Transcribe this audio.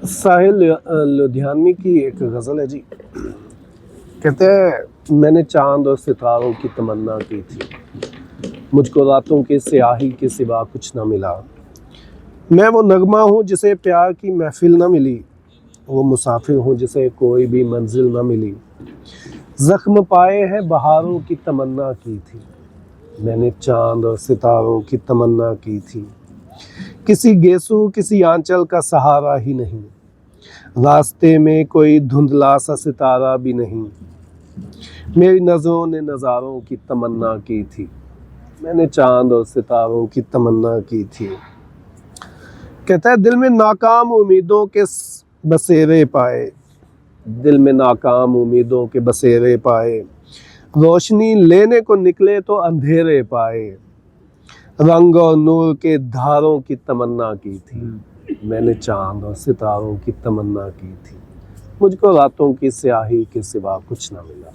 साहिल लुधियानवी की एक गज़ल है जी। कहते हैं मैंने चांद और सितारों की तमन्ना की थी, मुझको रातों की स्याही के सिवा कुछ न मिला। मैं वो नगमा हूँ जिसे प्यार की महफिल न मिली, वो मुसाफिर हूँ जिसे कोई भी मंजिल न मिली। जख्म पाए हैं बहारों की तमन्ना की थी, मैंने चांद और सितारों की तमन्ना की थी। किसी गेसू किसी आंचल का सहारा ही नहीं, रास्ते में कोई धुंधला सा सितारा भी नहीं। मेरी नज़रों ने नज़ारों की तमन्ना की थी, मैंने चांद और सितारों की तमन्ना की थी। कहता है दिल में नाकाम उम्मीदों के बसेरे पाए, दिल में नाकाम उम्मीदों के बसेरे पाए। रोशनी लेने को निकले तो अंधेरे पाए, रंग और नूर के धारों की तमन्ना की थी, मैंने चांद और सितारों की तमन्ना की थी। मुझको रातों की स्याही के सिवा कुछ ना मिला।